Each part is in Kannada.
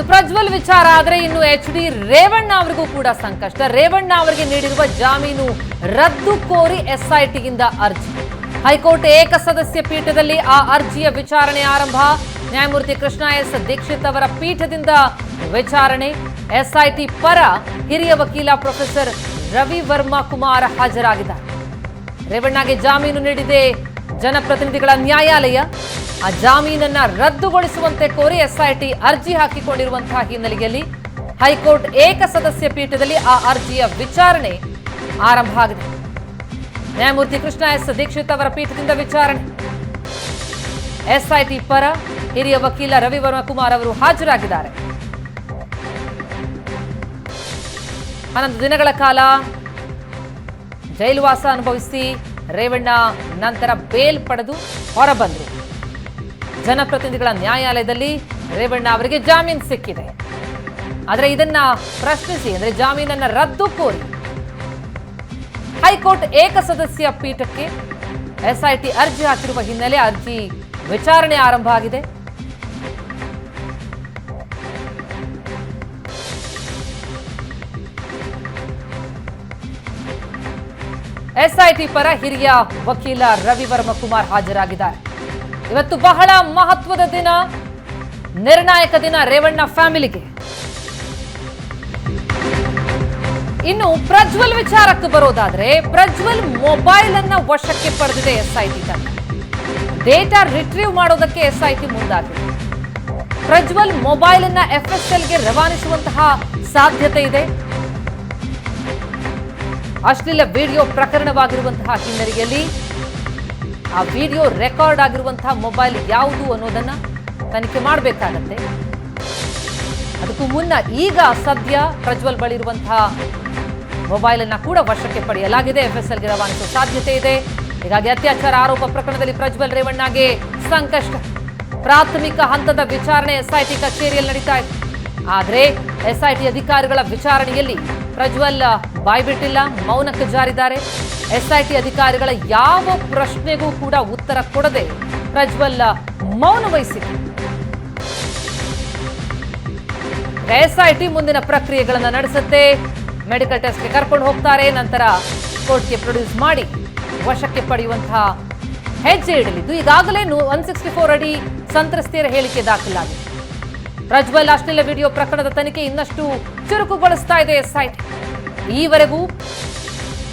ಇದು ಪ್ರಜ್ವಲ್ ವಿಚಾರ ಆದರೆ ಇನ್ನು ಎಚ್.ಡಿ. ರೇವಣ್ಣ ಅವರಿಗೂ ಕೂಡ ಸಂಕಷ್ಟ. ರೇವಣ್ಣ ಅವರಿಗೆ ನೀಡಿರುವ ಜಾಮೀನು ರದ್ದು ಕೋರಿ ಎಸ್ಐಟಿಯಿಂದ ಅರ್ಜಿ. ಹೈಕೋರ್ಟ್ ಏಕಸದಸ್ಯ ಪೀಠದಲ್ಲಿ ಆ ಅರ್ಜಿಯ ವಿಚಾರಣೆ ಆರಂಭ. ನ್ಯಾಯಮೂರ್ತಿ ಕೃಷ್ಣ ಎಸ್ ದೀಕ್ಷಿತ್ ಅವರ ಪೀಠದಿಂದ ವಿಚಾರಣೆ. ಎಸ್ಐಟಿ ಪರ ಹಿರಿಯ ವಕೀಲ ಪ್ರೊಫೆಸರ್ ರವಿ ವರ್ಮಾ ಕುಮಾರ್ ಹಾಜರಾಗಿದ್ದಾರೆ. ರೇವಣ್ಣಗೆ ಜಾಮೀನು ನೀಡಿದೆ ಜನಪ್ರತಿನಿಧಿಗಳ ನ್ಯಾಯಾಲಯ. ಆ ಜಾಮೀನನ್ನ ರದ್ದುಗೊಳಿಸುವಂತೆ ಕೋರಿ ಎಸ್ಐಟಿ ಅರ್ಜಿ ಹಾಕಿಕೊಂಡಿರುವಂತಹ ಹಿನ್ನೆಲೆಯಲ್ಲಿ ಹೈಕೋರ್ಟ್ ಏಕಸದಸ್ಯ ಪೀಠದಲ್ಲಿ ಆ ಅರ್ಜಿಯ ವಿಚಾರಣೆ ಆರಂಭ ಆಗಿದೆ. ನ್ಯಾಯಮೂರ್ತಿ ಕೃಷ್ಣ ಎಸ್ ದೀಕ್ಷಿತ್ ಅವರ ಪೀಠದಿಂದ ವಿಚಾರಣೆ. ಎಸ್ಐಟಿ ಪರ ಹಿರಿಯ ವಕೀಲ ರವಿ ವರ್ಮಾ ಕುಮಾರ್ ಅವರು ಹಾಜರಾಗಿದ್ದಾರೆ. 11 ದಿನಗಳ ಕಾಲ ಜೈಲುವಾಸ ಅನುಭವಿಸಿ ರೇವಣ್ಣ ನಂತರ ಬೇಲ್ ಪಡೆದು ಹೊರಬಂದರು. ಜನಪ್ರತಿನಿಧಿಗಳ ನ್ಯಾಯಾಲಯದಲ್ಲಿ ರೇವಣ್ಣ ಅವರಿಗೆ ಜಾಮೀನು ಸಿಕ್ಕಿದೆ. ಆದರೆ ಇದನ್ನ ಪ್ರಶ್ನಿಸಿ ಅಂದರೆ ಜಾಮೀನನ್ನ ರದ್ದು ಕೋರಿ ಹೈಕೋರ್ಟ್ ಏಕಸದಸ್ಯ ಪೀಠಕ್ಕೆ ಎಸ್ಐಟಿ ಅರ್ಜಿ ಹಾಕಿರುವ ಹಿನ್ನೆಲೆ ಅರ್ಜಿ ವಿಚಾರಣೆ ಆರಂಭ ಆಗಿದೆ. ಎಸ್ಐಟಿ ಪರ ಹಿರಿಯ ವಕೀಲ ರವಿ ವರ್ಮಾ ಕುಮಾರ್ ಹಾಜರಾಗಿದ್ದಾರೆ. ಇವತ್ತು ಬಹಳ ಮಹತ್ವದ ದಿನ, ನಿರ್ಣಾಯಕ ದಿನ ರೇವಣ್ಣ ಫ್ಯಾಮಿಲಿಗೆ. ಇನ್ನು ಪ್ರಜ್ವಲ್ ವಿಚಾರಕ್ಕೆ ಬರೋದಾದ್ರೆ, ಪ್ರಜ್ವಲ್ ಮೊಬೈಲ್ ಅನ್ನ ವಶಕ್ಕೆ ಪಡೆದಿದೆ ಎಸ್ಐಟಿ ತಂಡ. ಡೇಟಾ ರಿಟ್ರೀವ್ ಮಾಡೋದಕ್ಕೆ ಎಸ್ಐಟಿ ಮುಂದಾಗಿದೆ. ಪ್ರಜ್ವಲ್ ಮೊಬೈಲ್ ಅನ್ನ ಎಫ್ಎಸ್ಎಲ್ಗೆ ರವಾನಿಸುವಂತಹ ಸಾಧ್ಯತೆ ಇದೆ. ಅಶ್ಲೀಲ ವಿಡಿಯೋ ಪ್ರಕರಣವಾಗಿರುವಂತಹ ಹಿನ್ನೆಲೆಯಲ್ಲಿ ಆ ವಿಡಿಯೋ ರೆಕಾರ್ಡ್ ಆಗಿರುವಂತಹ ಮೊಬೈಲ್ ಯಾವುದು ಅನ್ನೋದನ್ನ ತನಿಖೆ ಮಾಡಬೇಕಾಗತ್ತೆ. ಅದಕ್ಕೂ ಮುನ್ನ ಈಗ ಸದ್ಯ ಪ್ರಜ್ವಲ್ ಬಳಿ ಇರುವಂತಹ ಮೊಬೈಲ್ ಅನ್ನ ಕೂಡ ವಶಕ್ಕೆ ಪಡೆಯಲಾಗಿದೆ. ಎಫ್ಎಸ್ಎಲ್ಗೆ ರವಾನಿಸುವ ಸಾಧ್ಯತೆ ಇದೆ. ಹೀಗಾಗಿ ಅತ್ಯಾಚಾರ ಆರೋಪ ಪ್ರಕರಣದಲ್ಲಿ ಪ್ರಜ್ವಲ್ ರೇವಣ್ಣಗೆ ಸಂಕಷ್ಟ. ಪ್ರಾಥಮಿಕ ಹಂತದ ವಿಚಾರಣೆ ಎಸ್ಐಟಿ ಕಚೇರಿಯಲ್ಲಿ ನಡೀತಾ ಇದೆ. ಆದರೆ ಎಸ್ಐಟಿ ಅಧಿಕಾರಿಗಳ ವಿಚಾರಣೆಯಲ್ಲಿ ಪ್ರಜ್ವಲ್ ಬಾಯ್ಬಿಟ್ಟಿಲ್ಲ, ಮೌನಕ್ಕೆ ಜಾರಿದ್ದಾರೆ. ಎಸ್ಐಟಿ ಅಧಿಕಾರಿಗಳ ಯಾವ ಪ್ರಶ್ನೆಗೂ ಕೂಡ ಉತ್ತರ ಕೊಡದೆ ಪ್ರಜ್ವಲ್ ಮೌನ ವಹಿಸಿದೆ. ಎಸ್ಐಟಿ ಮುಂದಿನ ಪ್ರಕ್ರಿಯೆಗಳನ್ನು ನಡೆಸುತ್ತೆ. ಮೆಡಿಕಲ್ ಟೆಸ್ಟ್ಗೆ ಕರ್ಕೊಂಡು ಹೋಗ್ತಾರೆ. ನಂತರ ಕೋರ್ಟ್ಗೆ ಪ್ರೊಡ್ಯೂಸ್ ಮಾಡಿ ವಶಕ್ಕೆ ಪಡೆಯುವಂತಹ ಹೆಜ್ಜೆ ಇಡಲಿದ್ದು ಈಗಾಗಲೇ 164 ಅಡಿ ಸಂತ್ರಸ್ತೆಯರ ಹೇಳಿಕೆ ದಾಖಲಾಗಿದೆ. ಪ್ರಜ್ವಲ್ ಅಶ್ಲೀಲ ವಿಡಿಯೋ ಪ್ರಕರಣದ ತನಿಖೆ ಇನ್ನಷ್ಟು ಚುರುಕುಗೊಳಿಸ್ತಾ ಇದೆ ಎಸ್ಐಟಿ. ಈವರೆಗೂ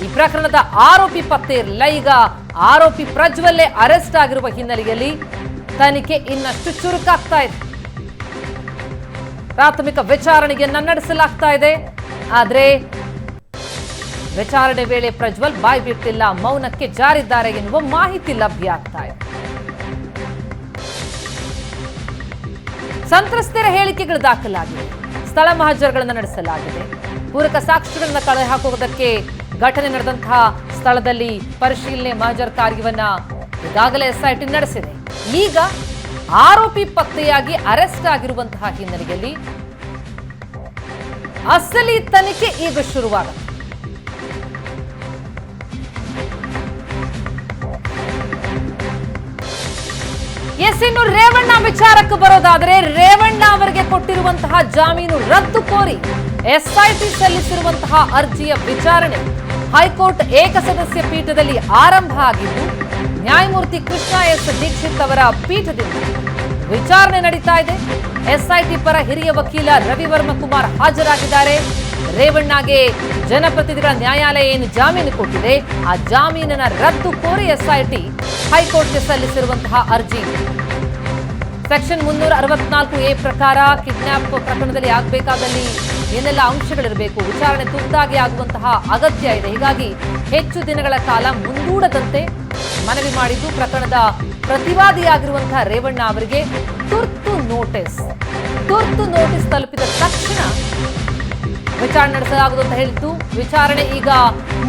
ಈ ಪ್ರಕರಣದ ಆರೋಪಿ ಪತ್ತೆ ಇರಲಿಲ್ಲ. ಈಗ ಆರೋಪಿ ಪ್ರಜ್ವಲ್ಲೇ ಅರೆಸ್ಟ್ ಆಗಿರುವ ಹಿನ್ನೆಲೆಯಲ್ಲಿ ತನಿಖೆ ಇನ್ನಷ್ಟು ಚುರುಕಾಗ್ತಾ ಇದೆ. ಪ್ರಾಥಮಿಕ ವಿಚಾರಣೆಯನ್ನ ನಡೆಸಲಾಗ್ತಾ ಇದೆ. ಆದರೆ ವಿಚಾರಣೆ ವೇಳೆ ಪ್ರಜ್ವಲ್ ಬಾಯ್ ಬಿಟ್ಟಿಲ್ಲ, ಮೌನಕ್ಕೆ ಜಾರಿದ್ದಾರೆ ಎನ್ನುವ ಮಾಹಿತಿ ಲಭ್ಯ ಆಗ್ತಾ ಇದೆ. ಸಂತ್ರಸ್ತರ ಹೇಳಿಕೆಗಳು ದಾಖಲಾಗಿವೆ. ಸ್ಥಳ ಮಹಜರ್ಗಳನ್ನು ನಡೆಸಲಾಗಿದೆ. ಪೂರಕ ಸಾಕ್ಷ್ಯಗಳನ್ನು ಕಳೆ ಹಾಕುವುದಕ್ಕೆ ಘಟನೆ ನಡೆದಂತಹ ಸ್ಥಳದಲ್ಲಿ ಪರಿಶೀಲನೆ ಮಹಜರ್ ಕಾರ್ಯವನ್ನ ಈಗಾಗಲೇ ಎಸ್ಐಟಿ ನಡೆಸಿದೆ. ಈಗ ಆರೋಪಿ ಪತ್ತೆಯಾಗಿ ಅರೆಸ್ಟ್ ಆಗಿರುವಂತಹ ಹಿನ್ನೆಲೆಯಲ್ಲಿ ಅಸಲಿ ತನಿಖೆ ಈಗ ಶುರುವಾಗುತ್ತೆ. ಇನ್ನು ರೇವಣ್ಣ ವಿಚಾರಕ್ಕೆ ಬರೋದಾದರೆ, ರೇವಣ್ಣ ಅವರಿಗೆ ಕೊಟ್ಟಿರುವಂತಹ ಜಾಮೀನು ರದ್ದು ಕೋರಿ ಎಸ್ಐಟಿ ಸಲ್ಲಿಸಿರುವಂತಹ ಅರ್ಜಿಯ ವಿಚಾರಣೆ ಹೈಕೋರ್ಟ್ ಏಕಸದಸ್ಯ ಪೀಠದಲ್ಲಿ ಆರಂಭ ಆಗಿದ್ದು, ನ್ಯಾಯಮೂರ್ತಿ ಕೃಷ್ಣ ಎಸ್ ದೀಕ್ಷಿತ್ ಅವರ ಪೀಠದಿಂದ ವಿಚಾರಣೆ ನಡೀತಾ ಇದೆ. ಎಸ್ಐಟಿ ಪರ ಹಿರಿಯ ವಕೀಲ ರವಿ ವರ್ಮಾ ಕುಮಾರ್ ಹಾಜರಾಗಿದ್ದಾರೆ. ರೇವಣ್ಣಗೆ ಜನಪ್ರತಿನಿಧಿಗಳ ನ್ಯಾಯಾಲಯ ಏನು ಜಾಮೀನು ಕೊಟ್ಟಿದೆ, ಆ ಜಾಮೀನನ್ನ ರದ್ದು ಕೋರಿ ಎಸ್ಐಟಿ ಹೈಕೋರ್ಟ್ಗೆ ಸಲ್ಲಿಸಿರುವಂತಹ ಅರ್ಜಿ. ಸೆಕ್ಷನ್ 364A ಪ್ರಕಾರ ಕಿಡ್ನಾಪ್ ಪ್ರಕರಣದಲ್ಲಿ ಆಗಬೇಕಾದಲ್ಲಿ ಏನೆಲ್ಲ ಅಂಶಗಳಿರಬೇಕು, ವಿಚಾರಣೆ ತುರ್ತಾಗಿ ಆಗುವಂತಹ ಅಗತ್ಯ ಇದೆ. ಹೀಗಾಗಿ ಹೆಚ್ಚು ದಿನಗಳ ಕಾಲ ಮುಂದೂಡದಂತೆ ಮನವಿ ಮಾಡಿದ್ದು, ಪ್ರಕರಣದ ಪ್ರತಿವಾದಿಯಾಗಿರುವಂತಹ ರೇವಣ್ಣ ಅವರಿಗೆ ತುರ್ತು ನೋಟಿಸ್ ತಲುಪಿದ ತಕ್ಷಣ ವಿಚಾರಣೆ ನಡೆಸಲಾಗುವುದು ಅಂತ ಹೇಳಿದ್ದು, ವಿಚಾರಣೆ ಈಗ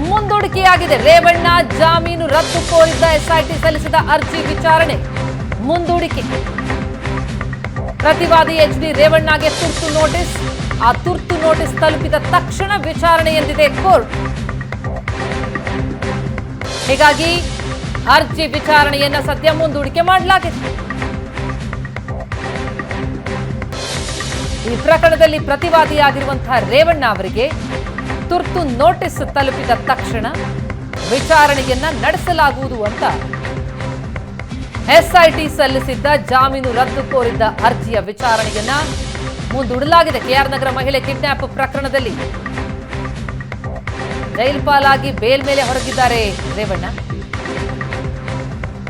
ಮುಂದೂಡಿಕೆಯಾಗಿದೆ. ರೇವಣ್ಣ ಜಾಮೀನು ರದ್ದು ಕೋರಿದ್ದ ಎಸ್ಐಟಿ ಸಲ್ಲಿಸಿದ ಅರ್ಜಿ ವಿಚಾರಣೆ ಮುಂದೂಡಿಕೆ. ಪ್ರತಿವಾದಿ ಎಚ್.ಡಿ. ರೇವಣ್ಣಗೆ ತುರ್ತು ನೋಟಿಸ್. ಆ ತುರ್ತು ನೋಟಿಸ್ ತಲುಪಿದ ತಕ್ಷಣ ವಿಚಾರಣೆ ಎಂದಿದೆ ಕೋರ್ಟ್. ಹೀಗಾಗಿ ಅರ್ಜಿ ವಿಚಾರಣೆಯನ್ನ ಸದ್ಯ ಮುಂದೂಡಿಕೆ ಮಾಡಲಾಗಿದೆ. ಈ ಪ್ರಕರಣದಲ್ಲಿ ಪ್ರತಿವಾದಿಯಾಗಿರುವಂತಹ ರೇವಣ್ಣ ಅವರಿಗೆ ತುರ್ತು ನೋಟಿಸ್ ತಲುಪಿದ ತಕ್ಷಣ ವಿಚಾರಣೆಯನ್ನ ನಡೆಸಲಾಗುವುದು ಅಂತ ಎಸ್ಐಟಿ ಸಲ್ಲಿಸಿದ್ದ ಜಾಮೀನು ರದ್ದು ಕೋರಿದ್ದ ಅರ್ಜಿಯ ವಿಚಾರಣೆಯನ್ನ ಮುಂದೂಡಲಾಗಿದೆ. ಕೆಆರ್ ನಗರ ಮಹಿಳೆ ಕಿಡ್ನಾಪ್ ಪ್ರಕರಣದಲ್ಲಿ ಜೈಲು ಪಾಲಾಗಿ ಬೇಲ್ ಮೇಲೆ ಹೊರಗಿದ್ದಾರೆ ರೇವಣ್ಣ.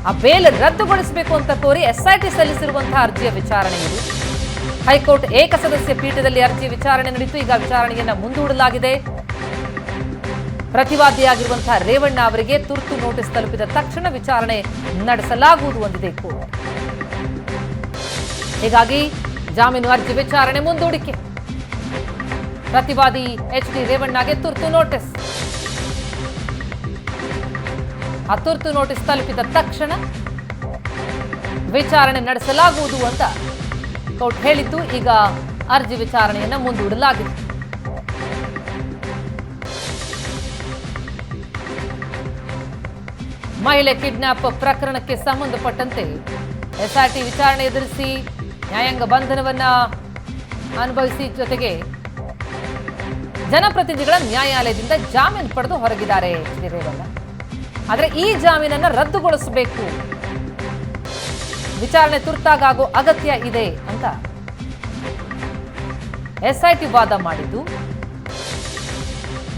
ಆ ಬೇಲ್ ರದ್ದುಗೊಳಿಸಬೇಕು ಅಂತ ಕೋರಿ ಎಸ್ಐಟಿ ಸಲ್ಲಿಸಿರುವಂತಹ ಅರ್ಜಿಯ ವಿಚಾರಣೆ ಇದು. ಹೈಕೋರ್ಟ್ ಏಕಸದಸ್ಯ ಪೀಠದಲ್ಲಿ ಅರ್ಜಿ ವಿಚಾರಣೆ ನಡೆಯಿತು. ಈಗ ವಿಚಾರಣೆಯನ್ನ ಮುಂದೂಡಲಾಗಿದೆ. ಪ್ರತಿವಾದಿಯಾಗಿರುವಂತಹ ರೇವಣ್ಣ ಅವರಿಗೆ ತುರ್ತು ನೋಟಿಸ್ ತಲುಪಿದ ತಕ್ಷಣ ವಿಚಾರಣೆ ನಡೆಸಲಾಗುವುದು ಅಂದಿದೆ ಕೋರ್ಟ್. ಹೀಗಾಗಿ ಜಾಮೀನು ಅರ್ಜಿ ವಿಚಾರಣೆ ಮುಂದೂಡಿಕೆ. ಪ್ರತಿವಾದಿ ಎಚ್.ಡಿ. ರೇವಣ್ಣಗೆ ತುರ್ತು ನೋಟಿಸ್. ಆ ತುರ್ತು ನೋಟಿಸ್ ತಲುಪಿದ ತಕ್ಷಣ ವಿಚಾರಣೆ ನಡೆಸಲಾಗುವುದು ಅಂತ ಕೋರ್ಟ್ ಹೇಳಿದ್ದು. ಈಗ ಅರ್ಜಿ ವಿಚಾರಣೆಯನ್ನ ಮುಂದೂಡಲಾಗಿದೆ. ಮಹಿಳೆ ಕಿಡ್ನಾಪ್ ಪ್ರಕರಣಕ್ಕೆ ಸಂಬಂಧಪಟ್ಟಂತೆ ಎಸ್ಐಟಿ ವಿಚಾರಣೆ ಎದುರಿಸಿ ನ್ಯಾಯಾಂಗ ಬಂಧನವನ್ನ ಅನುಭವಿಸಿ ಜೊತೆಗೆ ಜನಪ್ರತಿನಿಧಿಗಳ ನ್ಯಾಯಾಲಯದಿಂದ ಜಾಮೀನು ಪಡೆದು ಹೊರಗಿದ್ದಾರೆ ರೇವಣ್ಣ. ಆದರೆ ಈ ಜಾಮೀನನ್ನ ರದ್ದುಗೊಳಿಸಬೇಕು, ವಿಚಾರಣೆ ತುರ್ತಾಗೋ ಅಗತ್ಯ ಇದೆ ಅಂತ ಎಸ್ಐಟಿ ವಾದ ಮಾಡಿದ್ದು.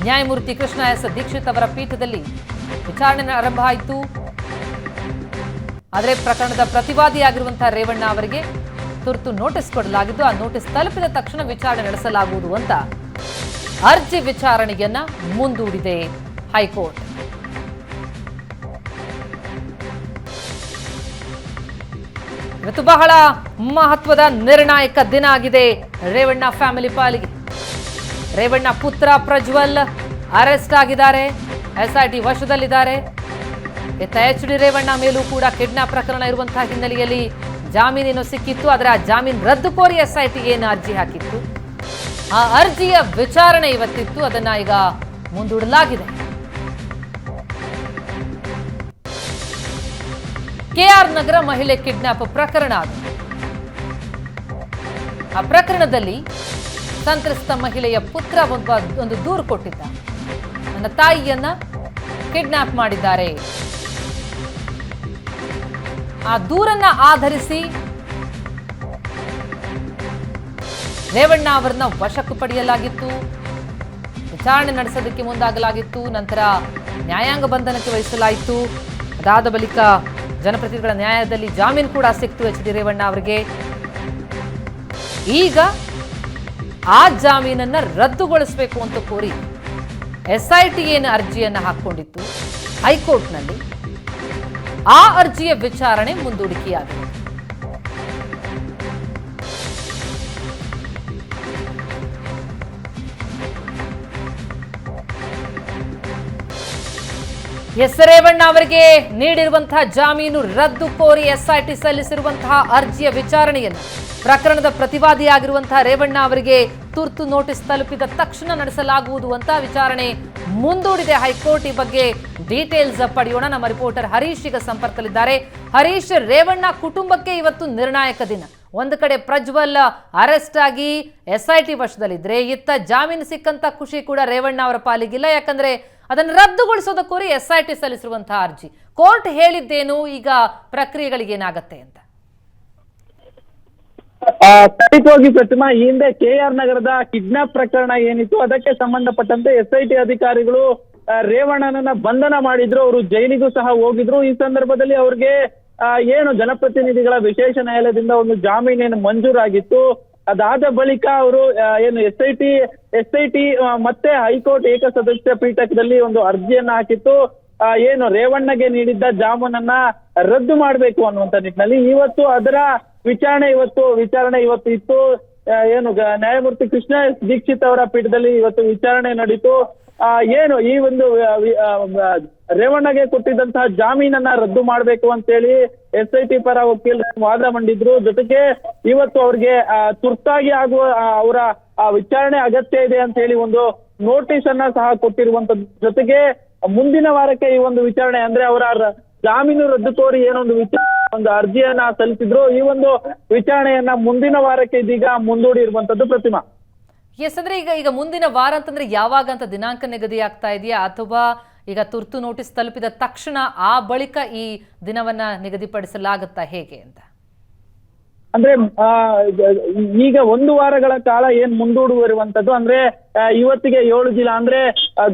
ನ್ಯಾಯಮೂರ್ತಿ ಕೃಷ್ಣ ಎಸ್ ದೀಕ್ಷಿತ್ ಅವರ ಪೀಠದಲ್ಲಿ ವಿಚಾರಣೆ ಆರಂಭ ಆಯಿತು. ಆದರೆ ಪ್ರಕರಣದ ಪ್ರತಿವಾದಿಯಾಗಿರುವಂತಹ ರೇವಣ್ಣ ಅವರಿಗೆ ತುರ್ತು ನೋಟಿಸ್ ಕೊಡಲಾಗಿದ್ದು, ಆ ನೋಟಿಸ್ ತಲುಪಿದ ತಕ್ಷಣ ವಿಚಾರಣೆ ನಡೆಸಲಾಗುವುದು ಅಂತ ಅರ್ಜಿ ವಿಚಾರಣೆಯನ್ನ ಮುಂದೂಡಿದೆ ಹೈಕೋರ್ಟ್. ಇವತ್ತು ಬಹಳ ಮಹತ್ವದ ನಿರ್ಣಾಯಕ ದಿನ ಆಗಿದೆ ರೇವಣ್ಣ ಫ್ಯಾಮಿಲಿ ಪಾಲಿಗೆ. ರೇವಣ್ಣ ಪುತ್ರ ಪ್ರಜ್ವಲ್ ಅರೆಸ್ಟ್ ಆಗಿದ್ದಾರೆ, ಎಸ್ಐಟಿ ವಶದಲ್ಲಿದ್ದಾರೆ. ಇತ್ತ ಎಚ್.ಡಿ. ರೇವಣ್ಣ ಮೇಲೂ ಕೂಡ ಕಿಡ್ನಾಪ್ ಪ್ರಕರಣ ಇರುವಂತಹ ಹಿನ್ನೆಲೆಯಲ್ಲಿ ಜಾಮೀನೇನೋ ಸಿಕ್ಕಿತ್ತು. ಆದರೆ ಆ ಜಾಮೀನು ರದ್ದು ಕೋರಿ ಎಸ್ಐಟಿ ಏನು ಅರ್ಜಿ ಹಾಕಿತ್ತು, ಆ ಅರ್ಜಿಯ ವಿಚಾರಣೆ ಇವತ್ತಿತ್ತು. ಅದನ್ನ ಈಗ ಮುಂದೂಡಲಾಗಿದೆ. ಕೆಆರ್ ನಗರ ಮಹಿಳೆ ಕಿಡ್ನಾಪ್ ಪ್ರಕರಣ ಅದು. ಆ ಪ್ರಕರಣದಲ್ಲಿ ಸಂತ್ರಸ್ತ ಮಹಿಳೆಯ ಪುತ್ರ ಒಂದು ದೂರು ಕೊಟ್ಟಿದ್ದ. ನನ್ನ ತಾಯಿಯನ್ನ ಕಿಡ್ನಾಪ್ ಮಾಡಿದ್ದಾರೆ. ಆ ದೂರನ್ನ ಆಧರಿಸಿ ರೇವಣ್ಣ ಅವರನ್ನ ವಶಕ್ಕೆ ಪಡೆಯಲಾಗಿತ್ತು. ವಿಚಾರಣೆ ನಡೆಸೋದಕ್ಕೆ ಮುಂದಾಗಲಾಗಿತ್ತು. ನಂತರ ನ್ಯಾಯಾಂಗ ಬಂಧನಕ್ಕೆ ವಹಿಸಲಾಯಿತು. ಅದಾದ ಬಳಿಕ ಜನಪ್ರತಿನಿಧಿಗಳ ನ್ಯಾಯಾಲಯದಲ್ಲಿ ಜಾಮೀನು ಕೂಡ ಸಿಕ್ತು ಎಚ್.ಡಿ. ರೇವಣ್ಣ ಅವರಿಗೆ. ಈಗ ಆ ಜಾಮೀನನ್ನ ರದ್ದುಗೊಳಿಸಬೇಕು ಅಂತ ಕೋರಿ ಎಸ್ಐಟಿ ಏನು ಅರ್ಜಿಯನ್ನ ಹಾಕೊಂಡಿತ್ತು ಹೈಕೋರ್ಟ್ನಲ್ಲಿ, ಆ ಅರ್ಜಿಯ ವಿಚಾರಣೆ ಮುಂದೂಡಿಕೆಯಾಗಿದೆ. ಎಸ್ ರೇವಣ್ಣ ಅವರಿಗೆ ನೀಡಿರುವಂತಹ ಜಾಮೀನು ರದ್ದು ಕೋರಿ ಎಸ್ಐಟಿ ಸಲ್ಲಿಸಿರುವಂತಹ ಅರ್ಜಿಯ ವಿಚಾರಣೆಯನ್ನು ಪ್ರಕರಣದ ಪ್ರತಿವಾದಿಯಾಗಿರುವಂತಹ ರೇವಣ್ಣ ಅವರಿಗೆ ತುರ್ತು ನೋಟಿಸ್ ತಲುಪಿದ ತಕ್ಷಣ ನಡೆಸಲಾಗುವುದು ಅಂತ ವಿಚಾರಣೆ ಮುಂದೂಡಿದೆ ಹೈಕೋರ್ಟ್. ಈ ಬಗ್ಗೆ ಡೀಟೇಲ್ಸ್ ಪಡೆಯೋಣ. ನಮ್ಮ ರಿಪೋರ್ಟರ್ ಹರೀಶ್ ಈಗ ಸಂಪರ್ಕದಲ್ಲಿದ್ದಾರೆ. ಹರೀಶ್, ರೇವಣ್ಣ ಕುಟುಂಬಕ್ಕೆ ಇವತ್ತು ನಿರ್ಣಾಯಕ ದಿನ. ಒಂದು ಕಡೆ ಪ್ರಜ್ವಲ್ ಅರೆಸ್ಟ್ ಆಗಿ ಎಸ್ಐಟಿ ವಶದಲ್ಲಿದ್ರೆ, ಇತ್ತ ಜಾಮೀನು ಸಿಕ್ಕಂತ ಖುಷಿ ಕೂಡ ರೇವಣ್ಣ ಅವರ ಪಾಲಿಗಿಲ್ಲ. ಯಾಕಂದ್ರೆ ಅದನ್ನು ರದ್ದುಗೊಳಿಸೋದ ಕೋರಿ ಎಸ್ಐಟಿ ಸಲ್ಲಿಸಿರುವಂತಹ ಅರ್ಜಿ. ಕೋರ್ಟ್ ಹೇಳಿದ್ದೇನು, ಈಗ ಪ್ರಕ್ರಿಯೆಗಳಿಗೇನಾಗತ್ತೆ ಅಂತ? ಖಂಡಿತವಾಗಿ ಪ್ರತಿಮಾ, ಈ ಹಿಂದೆ ಕೆಆರ್ ನಗರದ ಕಿಡ್ನಾಪ್ ಪ್ರಕರಣ ಏನಿತ್ತು ಅದಕ್ಕೆ ಸಂಬಂಧಪಟ್ಟಂತೆ ಎಸ್ಐಟಿ ಅಧಿಕಾರಿಗಳು ರೇವಣ್ಣನನ್ನ ಬಂಧನ ಮಾಡಿದ್ರು. ಅವರು ಜೈಲಿಗೂ ಸಹ ಹೋಗಿದ್ರು. ಈ ಸಂದರ್ಭದಲ್ಲಿ ಅವ್ರಿಗೆ ಏನು ಜನಪ್ರತಿನಿಧಿಗಳ ವಿಶೇಷ ನ್ಯಾಯಾಲಯದಿಂದ ಒಂದು ಜಾಮೀನೇನು ಮಂಜೂರಾಗಿತ್ತು. ಅದಾದ ಬಳಿಕ ಅವರು ಏನು ಎಸ್ಐಟಿ ಮತ್ತೆ ಹೈಕೋರ್ಟ್ ಏಕಸದಸ್ಯ ಪೀಠದಲ್ಲಿ ಒಂದು ಅರ್ಜಿಯನ್ನ ಹಾಕಿತ್ತು. ಏನು ರೇವಣ್ಣಗೆ ನೀಡಿದ್ದ ಜಾಮೀನನ್ನ ರದ್ದು ಮಾಡಬೇಕು ಅನ್ನುವಂತ ನಿಟ್ಟಿನಲ್ಲಿ ಇವತ್ತು ಅದರ ವಿಚಾರಣೆ ಇವತ್ತು ಇತ್ತು. ಏನು ನ್ಯಾಯಮೂರ್ತಿ ಕೃಷ್ಣ ದೀಕ್ಷಿತ್ ಅವರ ಪೀಠದಲ್ಲಿ ಇವತ್ತು ವಿಚಾರಣೆ ನಡೀತು. ಏನು ಈ ಒಂದು ರೇವಣ್ಣಗೆ ಕೊಟ್ಟಿದ್ದಂತಹ ಜಾಮೀನನ್ನ ರದ್ದು ಮಾಡ್ಬೇಕು ಅಂತೇಳಿ ಎಸ್ಐಟಿ ಪರ ವಕೀಲರು ವಾದ ಮಂಡಿದ್ರು. ಜೊತೆಗೆ ಇವತ್ತು ಅವ್ರಿಗೆ ತುರ್ತಾಗಿ ಆಗುವ ಅವರ ವಿಚಾರಣೆ ಅಗತ್ಯ ಇದೆ ಅಂತ ಹೇಳಿ ಒಂದು ನೋಟಿಸ್ ಅನ್ನ ಸಹ ಕೊಟ್ಟಿರುವಂತದ್ದು. ಜೊತೆಗೆ ಮುಂದಿನ ವಾರಕ್ಕೆ ಈ ಒಂದು ವಿಚಾರಣೆ ಅಂದ್ರೆ ಅವರ ಜಾಮೀನು ರದ್ದು ಕೋರಿ ಏನೊಂದು ವಿಚಾರಣೆ ಒಂದು ಅರ್ಜಿಯನ್ನ ಸಲ್ಲಿಸಿದ್ರು. ಈ ಒಂದು ವಿಚಾರಣೆಯನ್ನ ಮುಂದಿನ ವಾರಕ್ಕೆ ಇದೀಗ ಮುಂದೂಡಿ ಇರುವಂತದ್ದು ಪ್ರತಿಮಾ. ಎಸ್, ಅಂದ್ರೆ ಈಗ ಮುಂದಿನ ವಾರ ಅಂತಂದ್ರೆ ಯಾವಾಗ ಅಂತ ದಿನಾಂಕ ನಿಗದಿ ಆಗ್ತಾ ಇದೆಯಾ, ಅಥವಾ ಈಗ ತುರ್ತು ನೋಟಿಸ್ ತಲುಪಿದ ತಕ್ಷಣ ಆ ಬಳಿಕ ಈ ದಿನವನ್ನ ನಿಗದಿಪಡಿಸಲಾಗುತ್ತಾ, ಹೇಗೆ ಅಂತ? ಅಂದ್ರೆ ಈಗ 1 ವಾರಗಳ ಕಾಲ ಏನ್ ಮುಂದೂಡುವಿರುವಂತದ್ದು, ಅಂದ್ರೆ ಇವತ್ತಿಗೆ 7 ದಿನ, ಅಂದ್ರೆ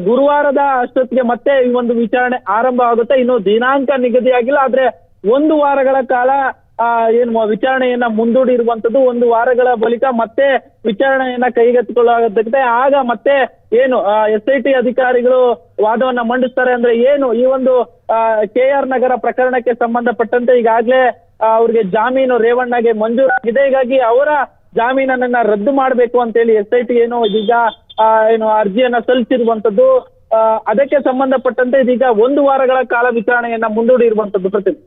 ಗುರುವಾರದ ಅಷ್ಟೊತ್ತಿಗೆ ಮತ್ತೆ ಈ ಒಂದು ವಿಚಾರಣೆ ಆರಂಭ ಆಗುತ್ತೆ. ಇನ್ನು ದಿನಾಂಕ ನಿಗದಿ ಆಗಿಲ್ಲ, ಆದ್ರೆ 1 ವಾರಗಳ ಕಾಲ ಏನು ವಿಚಾರಣೆಯನ್ನ ಮುಂದೂಡಿರುವಂತದ್ದು. 1 ವಾರಗಳ ಬಳಿಕ ಮತ್ತೆ ವಿಚಾರಣೆಯನ್ನ ಕೈಗೆತ್ತಿಕೊಳ್ಳಲಾಗುತ್ತೆ. ಆಗ ಮತ್ತೆ ಏನು SIT ಅಧಿಕಾರಿಗಳು ವಾದವನ್ನ ಮಂಡಿಸ್ತಾರೆ. ಅಂದ್ರೆ ಏನು ಈ ಒಂದು KR ನಗರ ಪ್ರಕರಣಕ್ಕೆ ಸಂಬಂಧಪಟ್ಟಂತೆ ಈಗಾಗ್ಲೇ ಅವ್ರಿಗೆ ಜಾಮೀನು ರೇವಣ್ಣಗೆ ಮಂಜೂರಾಗಿದೆ. ಹೀಗಾಗಿ ಅವರ ಜಾಮೀನನ್ನ ರದ್ದು ಮಾಡ್ಬೇಕು ಅಂತ ಹೇಳಿ SIT ಏನು ಇದೀಗ ಏನು ಅರ್ಜಿಯನ್ನ ಸಲ್ಲಿಸಿರುವಂತದ್ದು. ಅದಕ್ಕೆ ಸಂಬಂಧಪಟ್ಟಂತೆ ಇದೀಗ 1 ವಾರಗಳ ಕಾಲ ವಿಚಾರಣೆಯನ್ನ ಮುಂದೂಡಿರುವಂತದ್ದು ಪ್ರತಿಮಾ.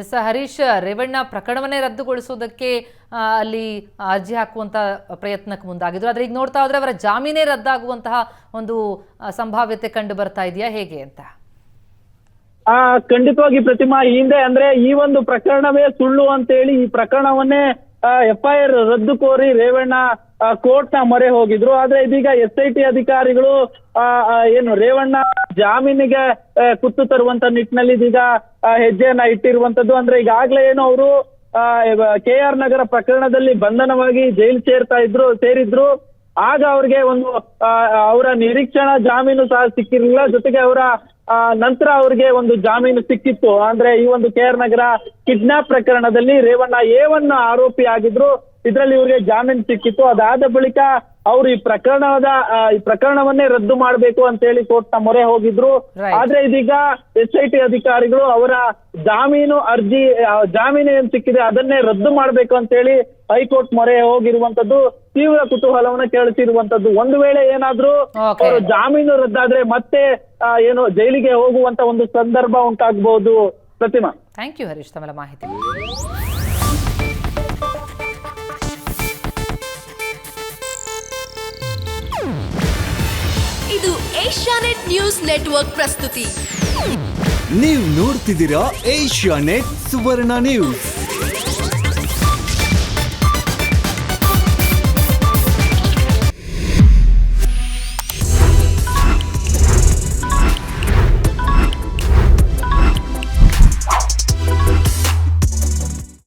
ಎಸ್ ಹರೀಶ್, ರೇವಣ್ಣ ಪ್ರಕರಣವನ್ನೇ ರದ್ದುಗೊಳಿಸೋದಕ್ಕೆ ಅಲ್ಲಿ ಅರ್ಜಿ ಹಾಕುವಂತ ಪ್ರಯತ್ನಕ್ಕೆ ಮುಂದಾಗಿದ್ರು. ಆದ್ರೆ ಈಗ ನೋಡ್ತಾ ಹೋದ್ರೆ ಅವರ ಜಾಮೀನೇ ರದ್ದಾಗುವಂತಹ ಒಂದು ಸಂಭಾವ್ಯತೆ ಕಂಡು ಬರ್ತಾ ಇದೆಯಾ, ಹೇಗೆ ಅಂತ? ಖಂಡಿತವಾಗಿ ಪ್ರತಿಮಾ. ಈ ಹಿಂದೆ ಅಂದ್ರೆ ಈ ಒಂದು ಪ್ರಕರಣವೇ ಸುಳ್ಳು ಅಂತ ಹೇಳಿ ಈ ಪ್ರಕರಣವನ್ನೇ FIR ರದ್ದು ಕೋರಿ ರೇವಣ್ಣ ಕೋರ್ಟ್ ನ ಮೊರೆ ಹೋಗಿದ್ರು. ಆದ್ರೆ ಇದೀಗ SIT ಅಧಿಕಾರಿಗಳು ಏನು ರೇವಣ್ಣ ಜಾಮೀನಿಗೆ ಕುತ್ತು ತರುವಂತ ನಿಟ್ಟಿನಲ್ಲಿ ಇದೀಗ ಹೆಜ್ಜೆಯನ್ನ ಇಟ್ಟಿರುವಂತದ್ದು. ಅಂದ್ರೆ ಈಗಾಗ್ಲೇ ಏನು ಅವರು KR ನಗರ ಪ್ರಕರಣದಲ್ಲಿ ಬಂಧನವಾಗಿ ಜೈಲು ಸೇರಿದ್ರು. ಆಗ ಅವ್ರಿಗೆ ಒಂದು ಅವರ ನಿರೀಕ್ಷಣಾ ಜಾಮೀನು ಸಹ ಸಿಕ್ಕಿರ್ಲಿಲ್ಲ. ಜೊತೆಗೆ ಅವರ ನಂತರ ಅವ್ರಿಗೆ ಒಂದು ಜಾಮೀನು ಸಿಕ್ಕಿತ್ತು. ಅಂದ್ರೆ ಈ ಒಂದು KR ನಗರ ಕಿಡ್ನಾಪ್ ಪ್ರಕರಣದಲ್ಲಿ ರೇವಣ್ಣ A1 ಆರೋಪಿ ಆಗಿದ್ರು. ಇದ್ರಲ್ಲಿ ಇವ್ರಿಗೆ ಜಾಮೀನು ಸಿಕ್ಕಿತ್ತು. ಅದಾದ ಬಳಿಕ ಅವ್ರು ಈ ಪ್ರಕರಣವನ್ನೇ ರದ್ದು ಮಾಡ್ಬೇಕು ಅಂತ ಹೇಳಿ ಕೋರ್ಟ್ ನ ಮೊರೆ ಹೋಗಿದ್ರು. ಆದ್ರೆ ಇದೀಗ SIT ಅಧಿಕಾರಿಗಳು ಅವರ ಜಾಮೀನು ಏನ್ ಸಿಕ್ಕಿದೆ ಅದನ್ನೇ ರದ್ದು ಮಾಡ್ಬೇಕು ಅಂತ ಹೇಳಿ ಹೈಕೋರ್ಟ್ ಮೊರೆ ಹೋಗಿರುವಂತದ್ದು ತೀವ್ರ ಕುತೂಹಲವನ್ನ ಕೆರಳಿಸಿರುವಂತದ್ದು. ಒಂದು ವೇಳೆ ಏನಾದ್ರೂ ಅವರು ಜಾಮೀನು ರದ್ದಾದ್ರೆ ಮತ್ತೆ ಏನು ಜೈಲಿಗೆ ಹೋಗುವಂತ ಒಂದು ಸಂದರ್ಭ ಉಂಟಾಗಬಹುದು ಪ್ರತಿಮಾ. ಥ್ಯಾಂಕ್ ಯು ಹರೀಶ್ ತಮ್ಮ ಮಾಹಿತಿ. ಇದು ಏಷ್ಯಾನೆಟ್ ನ್ಯೂಸ್ ನೆಟ್ವರ್ಕ್ ಪ್ರಸ್ತುತಿ. ನೀವು ನೋಡ್ತಿದ್ದೀರಾ ಏಷ್ಯಾನೆಟ್ ಸುವರ್ಣ ನ್ಯೂಸ್.